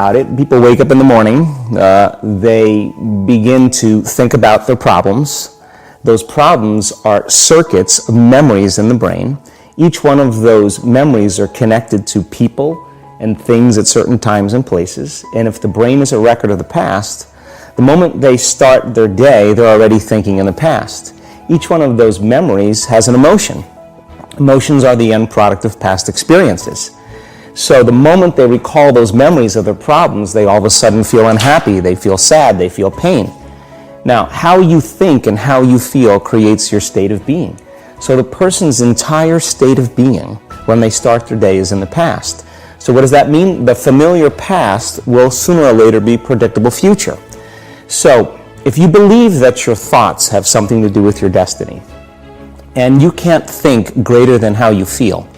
About it. People wake up in the morning, they begin to think about their problems. Those problems are circuits of memories in the brain. Each one of those memories are connected to people and things at certain times and places. And if the brain is a record of the past, the moment they start their day, they're already thinking in the past. Each one of those memories has an emotion. Emotions are the end product of past experiences. So the moment they recall those memories of their problems, they all of a sudden feel unhappy, they feel sad, they feel pain. Now, how you think and how you feel creates your state of being. So the person's entire state of being when they start their day is in the past. So what does that mean? The familiar past will sooner or later be predictable future. So if you believe that your thoughts have something to do with your destiny, and you can't think greater than how you feel,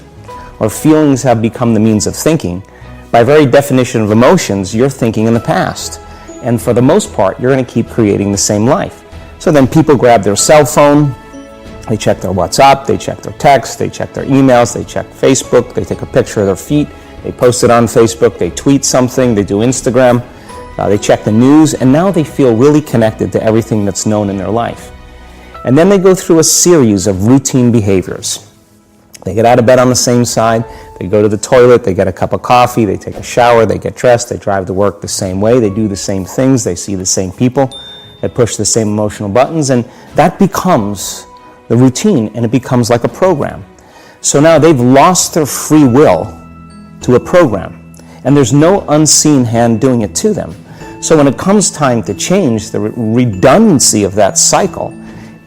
or feelings have become the means of thinking, by very definition of emotions, you're thinking in the past. And for the most part, you're going to keep creating the same life. So then people grab their cell phone, they check their WhatsApp, they check their text, they check their emails, they check Facebook, they take a picture of their feet, they post it on Facebook, they tweet something, they do Instagram, they check the news, and now they feel really connected to everything that's known in their life. And then they go through a series of routine behaviors. They get out of bed on the same side, they go to the toilet, they get a cup of coffee, they take a shower, they get dressed, they drive to work the same way, they do the same things, they see the same people, they push the same emotional buttons, and that becomes the routine, and it becomes like a program. So now they've lost their free will to a program, and there's no unseen hand doing it to them. So when it comes time to change, the redundancy of that cycle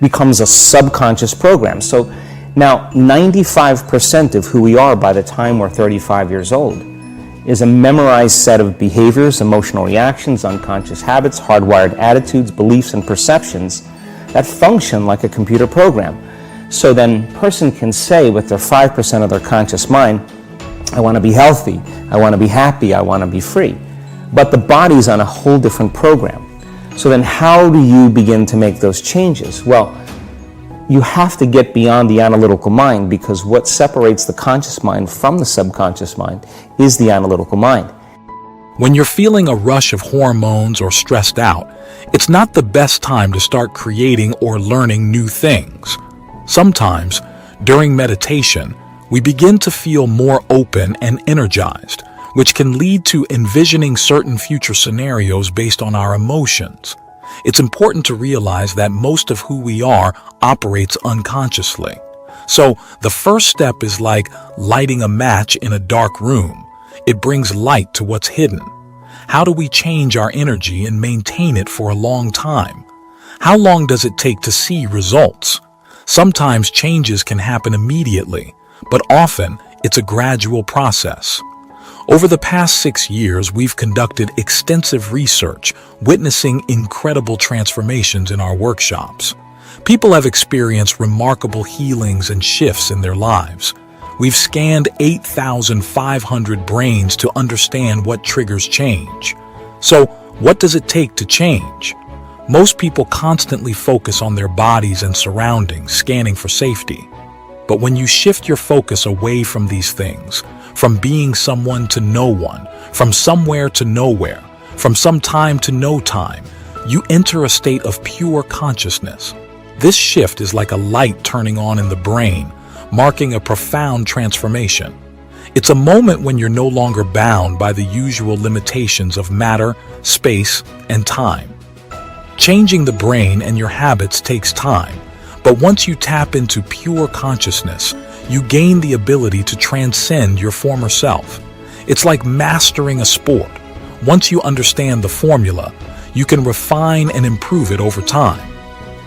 becomes a subconscious program. So now, 95% of who we are by the time we're 35 years old is a memorized set of behaviors, emotional reactions, unconscious habits, hardwired attitudes, beliefs, and perceptions that function like a computer program. So then a person can say with their 5% of their conscious mind, I want to be healthy, I want to be happy, I want to be free. But the body's on a whole different program. So then how do you begin to make those changes? Well, you have to get beyond the analytical mind, because what separates the conscious mind from the subconscious mind is the analytical mind. When you're feeling a rush of hormones or stressed out, it's not the best time to start creating or learning new things. Sometimes, during meditation, we begin to feel more open and energized, which can lead to envisioning certain future scenarios based on our emotions. It's important to realize that most of who we are operates unconsciously. So the first step is like lighting a match in a dark room. It brings light to what's hidden. How do we change our energy and maintain it for a long time? How long does it take to see results? Sometimes changes can happen immediately, but often it's a gradual process. Over the past 6 years, we've conducted extensive research, witnessing incredible transformations in our workshops. People have experienced remarkable healings and shifts in their lives. We've scanned 8,500 brains to understand what triggers change. So, what does it take to change? Most people constantly focus on their bodies and surroundings, scanning for safety. But when you shift your focus away from these things, from being someone to no one, from somewhere to nowhere, from some time to no time, you enter a state of pure consciousness. This shift is like a light turning on in the brain, marking a profound transformation. It's a moment when you're no longer bound by the usual limitations of matter, space, and time. Changing the brain and your habits takes time, but once you tap into pure consciousness, you gain the ability to transcend your former self. It's like mastering a sport. Once you understand the formula, you can refine and improve it over time.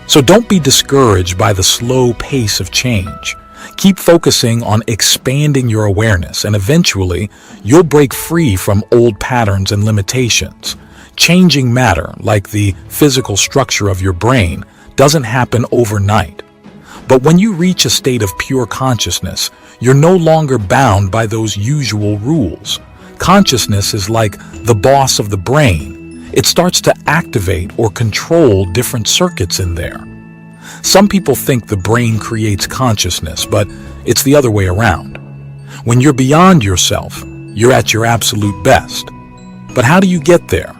So don't be discouraged by the slow pace of change. Keep focusing on expanding your awareness, and eventually, you'll break free from old patterns and limitations. Changing matter, like the physical structure of your brain, doesn't happen overnight. But when you reach a state of pure consciousness, you're no longer bound by those usual rules. Consciousness is like the boss of the brain. It starts to activate or control different circuits in there. Some people think the brain creates consciousness, but it's the other way around. When you're beyond yourself, you're at your absolute best. But how do you get there?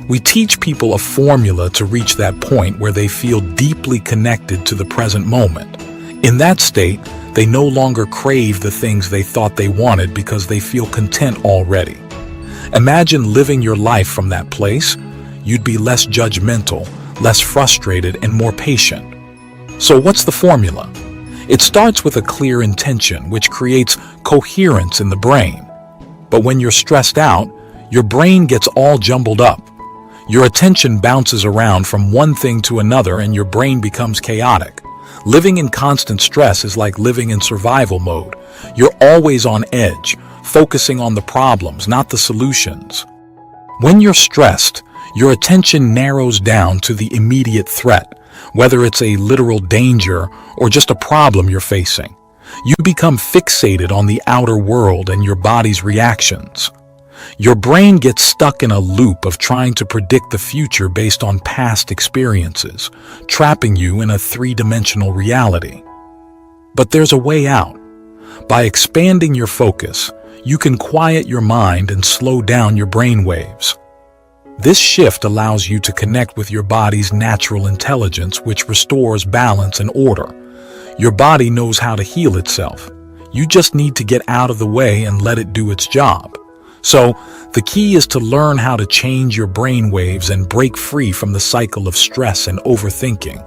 We teach people a formula to reach that point where they feel deeply connected to the present moment. In that state, they no longer crave the things they thought they wanted because they feel content already. Imagine living your life from that place. You'd be less judgmental, less frustrated, and more patient. So what's the formula? It starts with a clear intention, which creates coherence in the brain. But when you're stressed out, your brain gets all jumbled up. Your attention bounces around from one thing to another and your brain becomes chaotic. Living in constant stress is like living in survival mode. You're always on edge, focusing on the problems, not the solutions. When you're stressed, your attention narrows down to the immediate threat, whether it's a literal danger or just a problem you're facing. You become fixated on the outer world and your body's reactions. Your brain gets stuck in a loop of trying to predict the future based on past experiences, trapping you in a three-dimensional reality. But there's a way out. By expanding your focus, you can quiet your mind and slow down your brain waves. This shift allows you to connect with your body's natural intelligence, which restores balance and order. Your body knows how to heal itself. You just need to get out of the way and let it do its job. So, the key is to learn how to change your brain waves and break free from the cycle of stress and overthinking.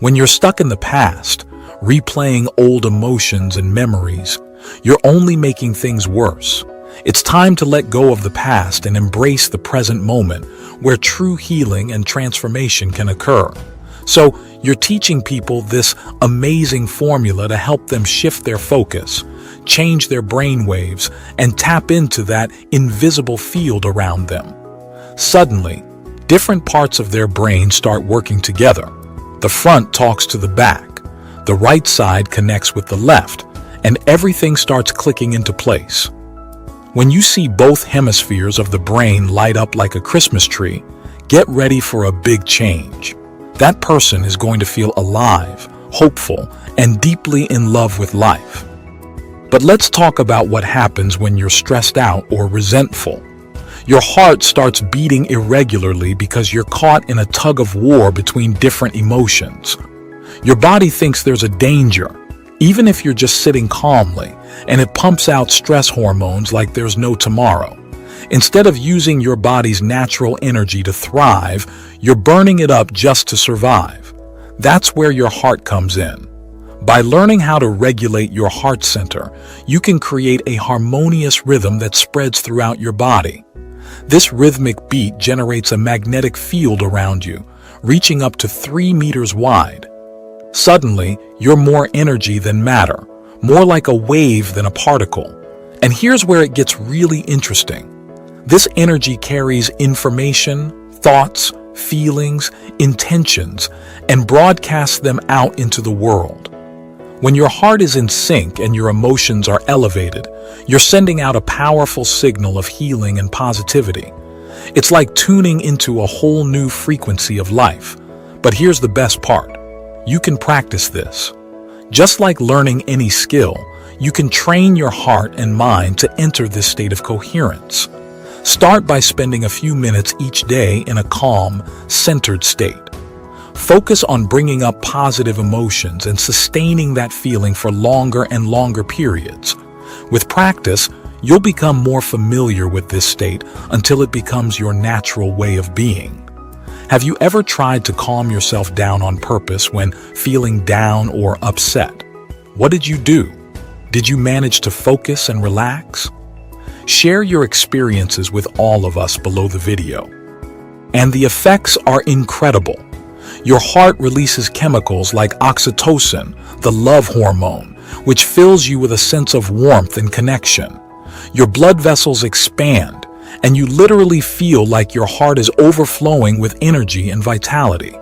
When you're stuck in the past, replaying old emotions and memories, you're only making things worse. It's time to let go of the past and embrace the present moment where true healing and transformation can occur. So, you're teaching people this amazing formula to help them shift their focus, change their brain waves, and tap into that invisible field around them. Suddenly, different parts of their brain start working together. The front talks to the back, the right side connects with the left, and everything starts clicking into place. When you see both hemispheres of the brain light up like a Christmas tree, get ready for a big change. That person is going to feel alive, hopeful, and deeply in love with life. But let's talk about what happens when you're stressed out or resentful. Your heart starts beating irregularly because you're caught in a tug of war between different emotions. Your body thinks there's a danger, even if you're just sitting calmly, and it pumps out stress hormones like there's no tomorrow. Instead of using your body's natural energy to thrive, you're burning it up just to survive. That's where your heart comes in. By learning how to regulate your heart center, you can create a harmonious rhythm that spreads throughout your body. This rhythmic beat generates a magnetic field around you, reaching up to 3 meters wide. Suddenly, you're more energy than matter, more like a wave than a particle. And here's where it gets really interesting. This energy carries information, thoughts, feelings, intentions, and broadcasts them out into the world. When your heart is in sync and your emotions are elevated, you're sending out a powerful signal of healing and positivity. It's like tuning into a whole new frequency of life. But here's the best part. You can practice this. Just like learning any skill, you can train your heart and mind to enter this state of coherence. Start by spending a few minutes each day in a calm, centered state. Focus on bringing up positive emotions and sustaining that feeling for longer and longer periods. With practice, you'll become more familiar with this state until it becomes your natural way of being. Have you ever tried to calm yourself down on purpose when feeling down or upset? What did you do? Did you manage to focus and relax? Share your experiences with all of us below the video. And the effects are incredible. Your heart releases chemicals like oxytocin, the love hormone, which fills you with a sense of warmth and connection. Your blood vessels expand, and you literally feel like your heart is overflowing with energy and vitality.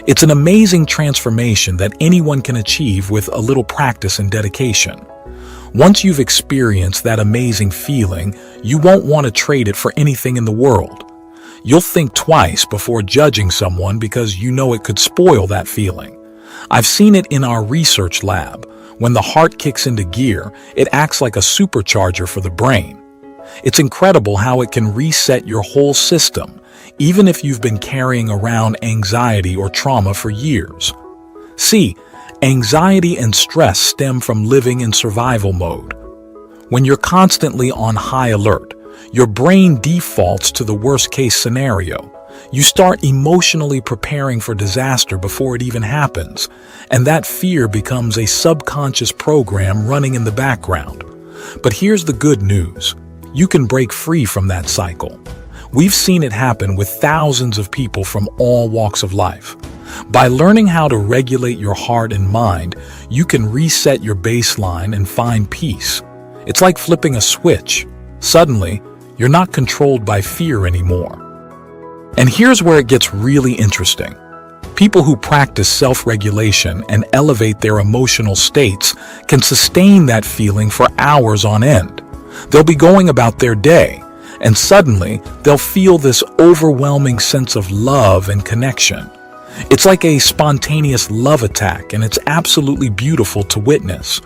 It's an amazing transformation that anyone can achieve with a little practice and dedication. Once you've experienced that amazing feeling, you won't want to trade it for anything in the world. You'll think twice before judging someone because you know it could spoil that feeling. I've seen it in our research lab. When the heart kicks into gear, it acts like a supercharger for the brain. It's incredible how it can reset your whole system, even if you've been carrying around anxiety or trauma for years. See, anxiety and stress stem from living in survival mode. When you're constantly on high alert, your brain defaults to the worst-case scenario. You start emotionally preparing for disaster before it even happens, and that fear becomes a subconscious program running in the background. But here's the good news. You can break free from that cycle. We've seen it happen with thousands of people from all walks of life. By learning how to regulate your heart and mind, you can reset your baseline and find peace. It's like flipping a switch. Suddenly, you're not controlled by fear anymore. And here's where it gets really interesting. People who practice self-regulation and elevate their emotional states can sustain that feeling for hours on end. They'll be going about their day, and suddenly they'll feel this overwhelming sense of love and connection. It's like a spontaneous love attack, and it's absolutely beautiful to witness.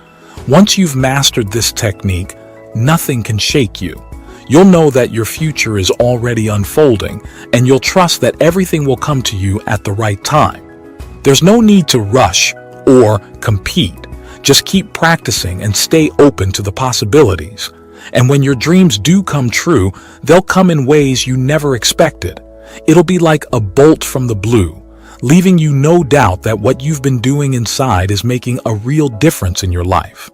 Once you've mastered this technique, nothing can shake you. You'll know that your future is already unfolding, and you'll trust that everything will come to you at the right time. There's no need to rush or compete. Just keep practicing and stay open to the possibilities. And when your dreams do come true, they'll come in ways you never expected. It'll be like a bolt from the blue, leaving you no doubt that what you've been doing inside is making a real difference in your life.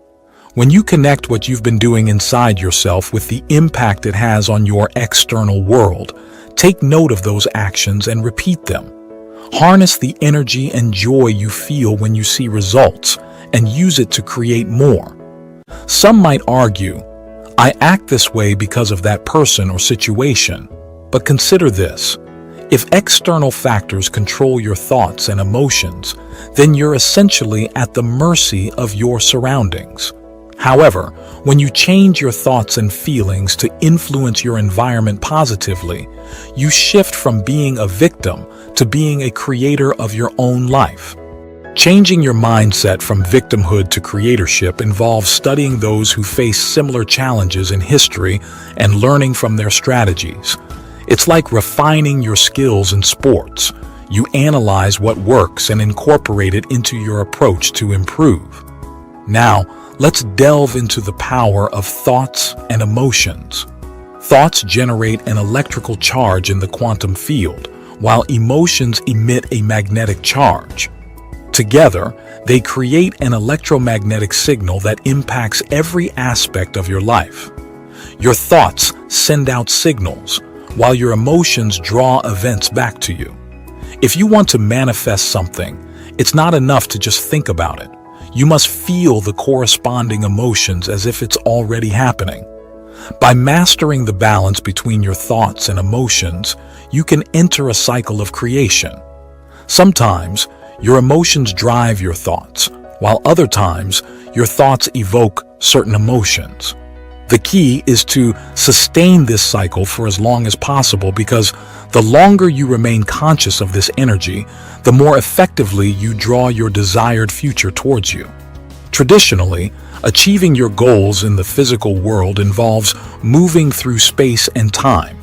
When you connect what you've been doing inside yourself with the impact it has on your external world, take note of those actions and repeat them. Harness the energy and joy you feel when you see results and use it to create more. Some might argue, I act this way because of that person or situation. But consider this. If external factors control your thoughts and emotions, then you're essentially at the mercy of your surroundings. However, when you change your thoughts and feelings to influence your environment positively, you shift from being a victim to being a creator of your own life. Changing your mindset from victimhood to creatorship involves studying those who face similar challenges in history and learning from their strategies. It's like refining your skills in sports. You analyze what works and incorporate it into your approach to improve. Now, let's delve into the power of thoughts and emotions. Thoughts generate an electrical charge in the quantum field, while emotions emit a magnetic charge. Together, they create an electromagnetic signal that impacts every aspect of your life. Your thoughts send out signals, while your emotions draw events back to you. If you want to manifest something, it's not enough to just think about it. You must feel the corresponding emotions as if it's already happening. By mastering the balance between your thoughts and emotions, you can enter a cycle of creation. Sometimes, your emotions drive your thoughts, while other times, your thoughts evoke certain emotions. The key is to sustain this cycle for as long as possible, because the longer you remain conscious of this energy, the more effectively you draw your desired future towards you. Traditionally, achieving your goals in the physical world involves moving through space and time.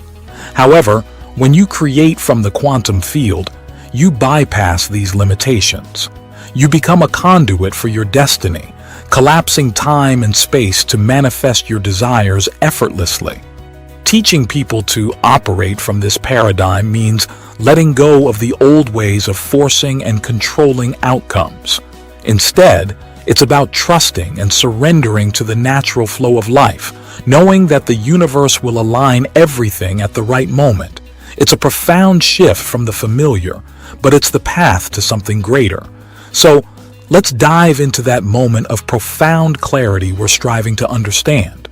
However, when you create from the quantum field, you bypass these limitations. You become a conduit for your destiny, collapsing time and space to manifest your desires effortlessly. Teaching people to operate from this paradigm means letting go of the old ways of forcing and controlling outcomes. Instead, it's about trusting and surrendering to the natural flow of life, knowing that the universe will align everything at the right moment. It's a profound shift from the familiar, but it's the path to something greater. So, let's dive into that moment of profound clarity we're striving to understand.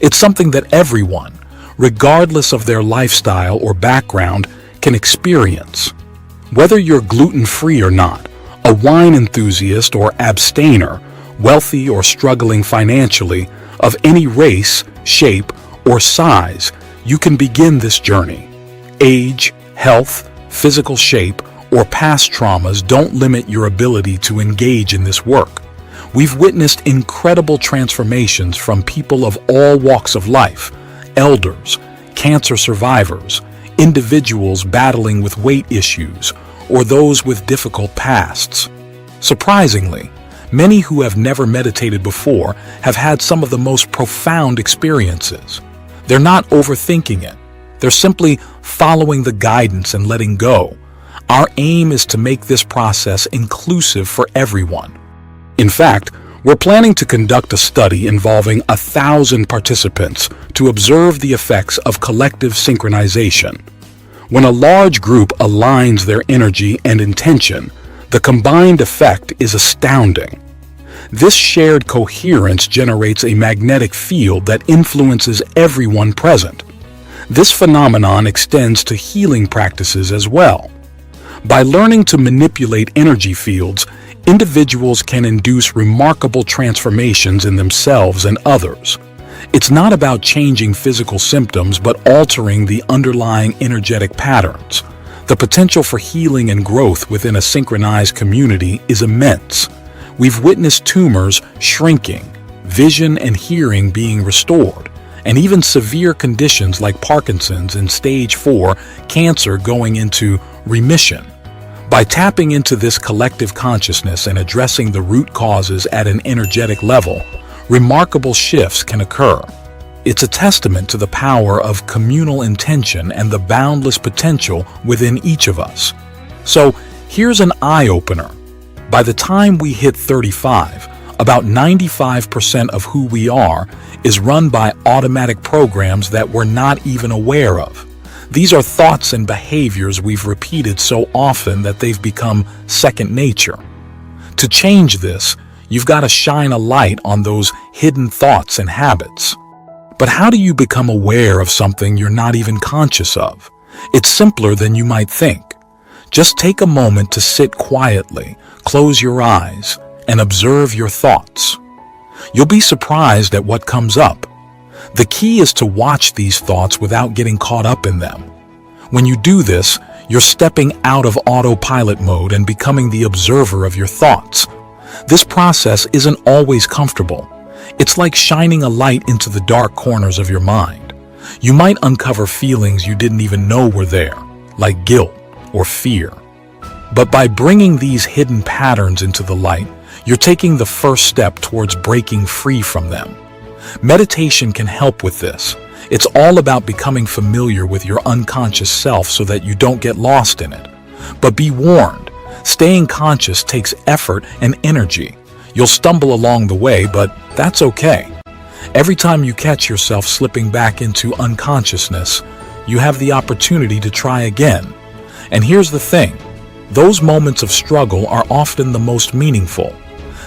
It's something that everyone, regardless of their lifestyle or background, can experience. Whether you're gluten-free or not, a wine enthusiast or abstainer, wealthy or struggling financially, of any race, shape, or size, you can begin this journey. Age, health, physical shape, or past traumas don't limit your ability to engage in this work. We've witnessed incredible transformations from people of all walks of life, elders, cancer survivors, individuals battling with weight issues, or those with difficult pasts. Surprisingly, many who have never meditated before have had some of the most profound experiences. They're not overthinking it. They're simply following the guidance and letting go. Our aim is to make this process inclusive for everyone. In fact, we're planning to conduct a study involving 1,000 participants to observe the effects of collective synchronization. When a large group aligns their energy and intention, the combined effect is astounding. This shared coherence generates a magnetic field that influences everyone present. This phenomenon extends to healing practices as well. By learning to manipulate energy fields, individuals can induce remarkable transformations in themselves and others. It's not about changing physical symptoms, but altering the underlying energetic patterns. The potential for healing and growth within a synchronized community is immense. We've witnessed tumors shrinking, vision and hearing being restored, and even severe conditions like Parkinson's and stage 4 cancer going into remission. By tapping into this collective consciousness and addressing the root causes at an energetic level, remarkable shifts can occur. It's a testament to the power of communal intention and the boundless potential within each of us. So, here's an eye-opener. By the time we hit 35, about 95% of who we are is run by automatic programs that we're not even aware of. These are thoughts and behaviors we've repeated so often that they've become second nature. To change this, you've got to shine a light on those hidden thoughts and habits. But how do you become aware of something you're not even conscious of? It's simpler than you might think. Just take a moment to sit quietly, close your eyes, and observe your thoughts. You'll be surprised at what comes up. The key is to watch these thoughts without getting caught up in them. When you do this, you're stepping out of autopilot mode and becoming the observer of your thoughts. This process isn't always comfortable. It's like shining a light into the dark corners of your mind. You might uncover feelings you didn't even know were there, like guilt or fear. But by bringing these hidden patterns into the light, you're taking the first step towards breaking free from them. Meditation can help with this. It's all about becoming familiar with your unconscious self so that you don't get lost in it. But be warned, staying conscious takes effort and energy. You'll stumble along the way, but that's okay. Every time you catch yourself slipping back into unconsciousness, you have the opportunity to try again. And here's the thing, those moments of struggle are often the most meaningful.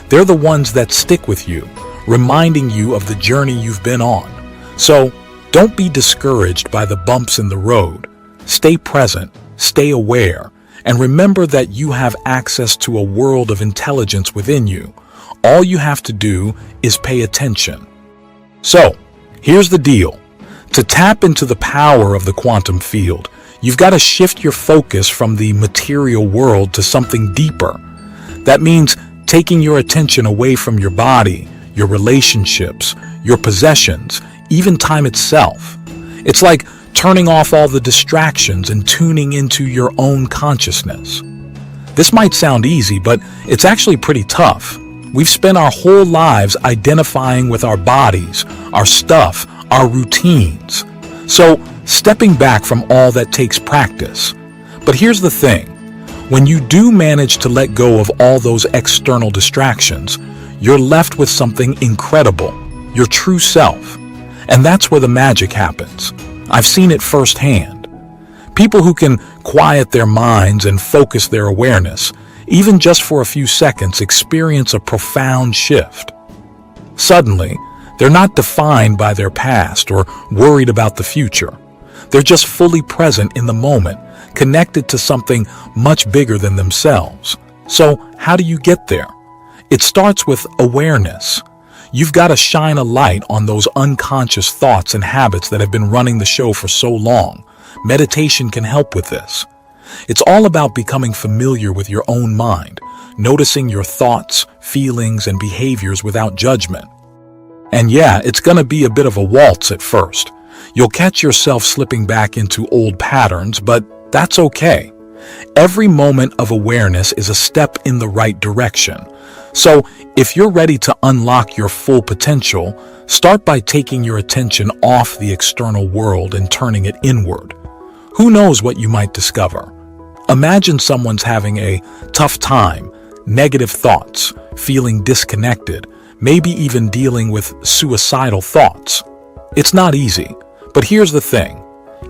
They're the ones that stick with you, reminding you of the journey you've been on. So, don't be discouraged by the bumps in the road. Stay present, stay aware, and remember that you have access to a world of intelligence within you. All you have to do is pay attention. So, here's the deal. To tap into the power of the quantum field, you've got to shift your focus from the material world to something deeper. That means taking your attention away from your body, your relationships, your possessions, even time itself. It's like turning off all the distractions and tuning into your own consciousness. This might sound easy, but it's actually pretty tough. We've spent our whole lives identifying with our bodies, our stuff, our routines. So, stepping back from all that takes practice. But here's the thing. When you do manage to let go of all those external distractions, you're left with something incredible, your true self. And that's where the magic happens. I've seen it firsthand. People who can quiet their minds and focus their awareness, even just for a few seconds, experience a profound shift. Suddenly, they're not defined by their past or worried about the future. They're just fully present in the moment, connected to something much bigger than themselves. So, how do you get there? It starts with awareness. You've got to shine a light on those unconscious thoughts and habits that have been running the show for so long. Meditation can help with this. It's all about becoming familiar with your own mind, noticing your thoughts, feelings, and behaviors without judgment. And yeah, it's going to be a bit of a waltz at first. You'll catch yourself slipping back into old patterns, but that's okay. Every moment of awareness is a step in the right direction. So, if you're ready to unlock your full potential, start by taking your attention off the external world and turning it inward. Who knows what you might discover? Imagine someone's having a tough time, negative thoughts, feeling disconnected, maybe even dealing with suicidal thoughts. It's not easy, but here's the thing.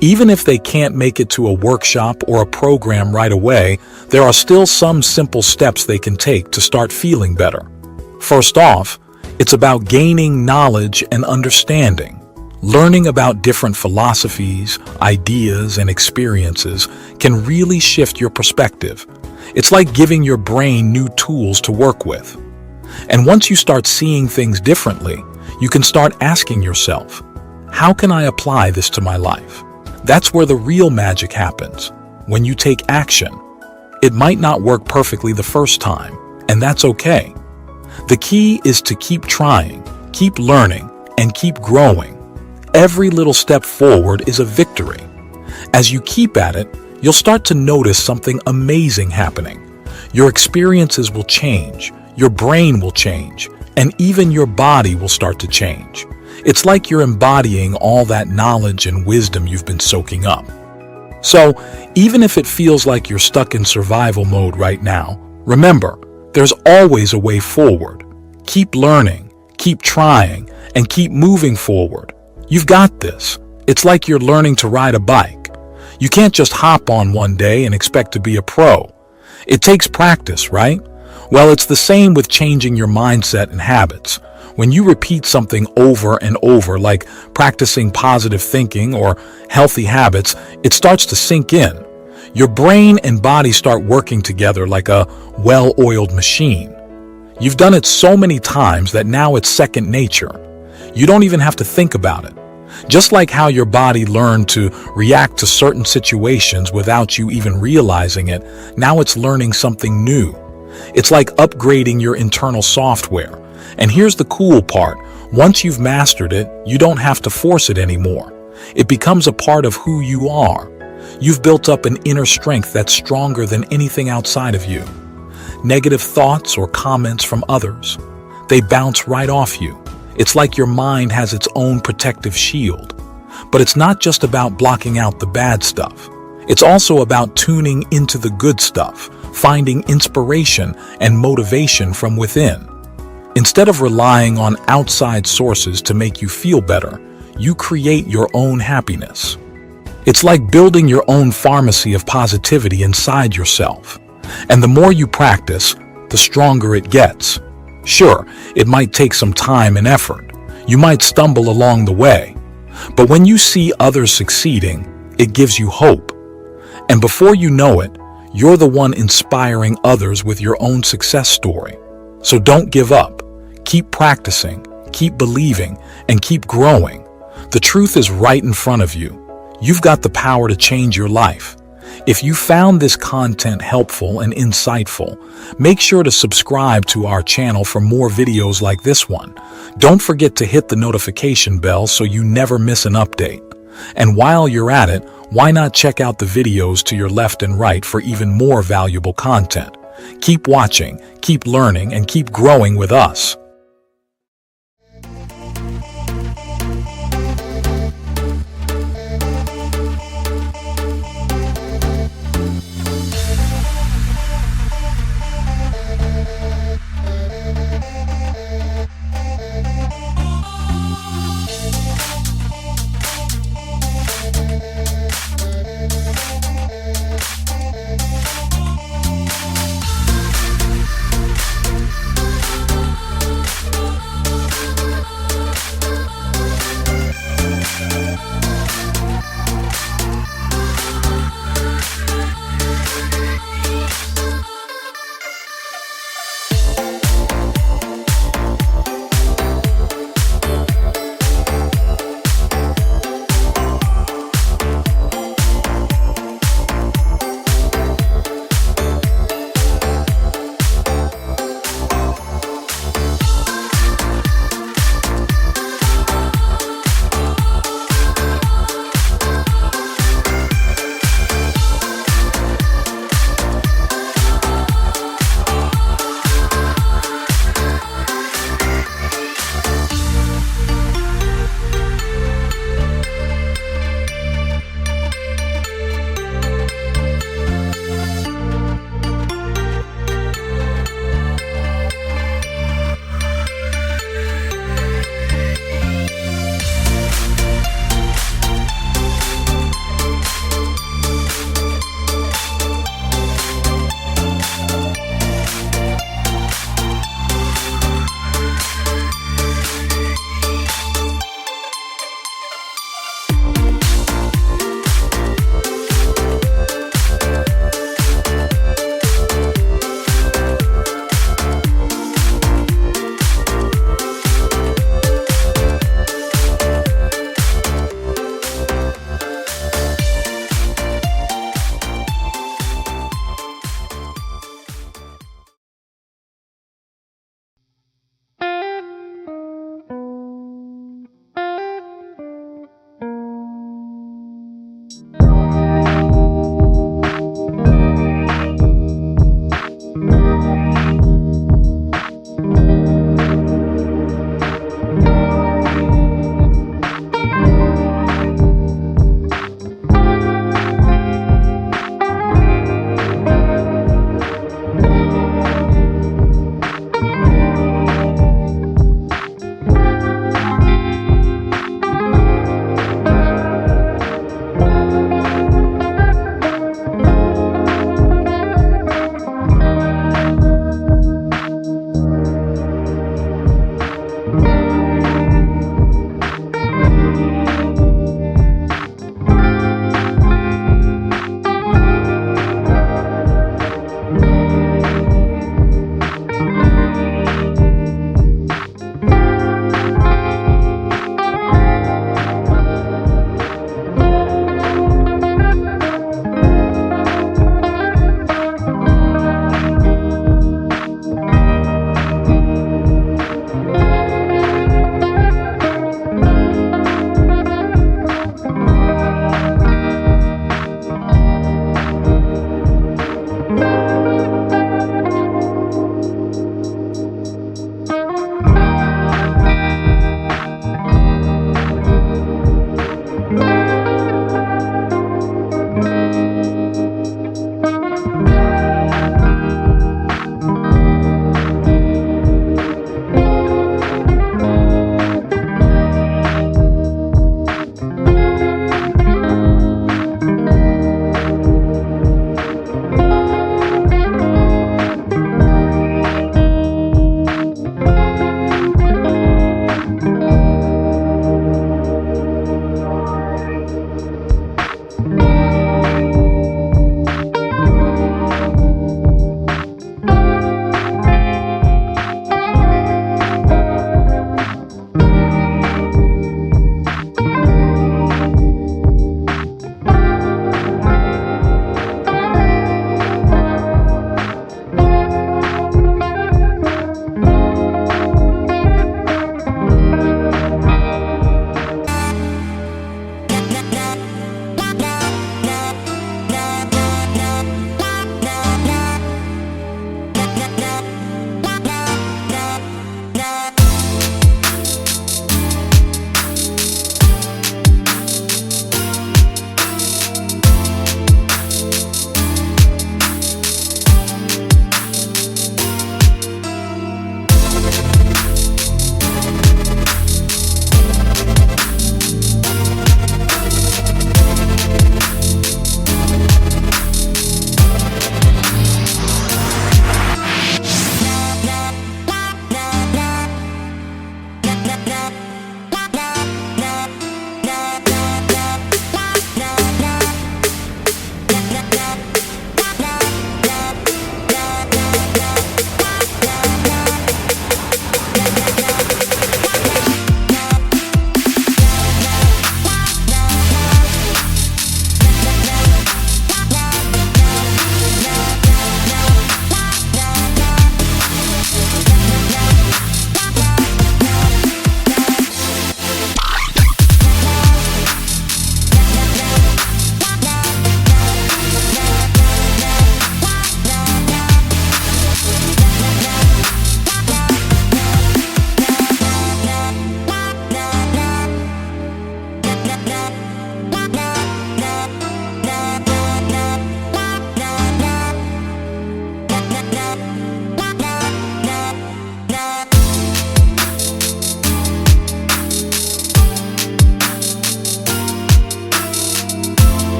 Even if they can't make it to a workshop or a program right away, there are still some simple steps they can take to start feeling better. First off, it's about gaining knowledge and understanding. Learning about different philosophies, ideas, and experiences can really shift your perspective. It's like giving your brain new tools to work with. And once you start seeing things differently, you can start asking yourself, how can I apply this to my life? That's where the real magic happens, when you take action. It might not work perfectly the first time, and that's okay. The key is to keep trying, keep learning, and keep growing. Every little step forward is a victory. As you keep at it, you'll start to notice something amazing happening. Your experiences will change, your brain will change, and even your body will start to change. It's like you're embodying all that knowledge and wisdom you've been soaking up. So, even if it feels like you're stuck in survival mode right now, remember, there's always a way forward. Keep learning, keep trying, and keep moving forward. You've got this. It's like you're learning to ride a bike. You can't just hop on one day and expect to be a pro. It takes practice, right? Well, it's the same with changing your mindset and habits. When you repeat something over and over, like practicing positive thinking or healthy habits, it starts to sink in. Your brain and body start working together like a well-oiled machine. You've done it so many times that now it's second nature. You don't even have to think about it. Just like how your body learned to react to certain situations without you even realizing it, now it's learning something new. It's like upgrading your internal software. And here's the cool part. Once you've mastered it, you don't have to force it anymore. It becomes a part of who you are. You've built up an inner strength that's stronger than anything outside of you. Negative thoughts or comments from others, they bounce right off you. It's like your mind has its own protective shield. But it's not just about blocking out the bad stuff. It's also about tuning into the good stuff, finding inspiration and motivation from within. Instead of relying on outside sources to make you feel better, you create your own happiness. It's like building your own pharmacy of positivity inside yourself. And the more you practice, the stronger it gets. Sure, it might take some time and effort. You might stumble along the way. But when you see others succeeding, it gives you hope. And before you know it, you're the one inspiring others with your own success story. So don't give up. Keep practicing, keep believing, and keep growing. The truth is right in front of you. You've got the power to change your life. If you found this content helpful and insightful, make sure to subscribe to our channel for more videos like this one. Don't forget to hit the notification bell so you never miss an update. And while you're at it, why not check out the videos to your left and right for even more valuable content? Keep watching, keep learning, and keep growing with us.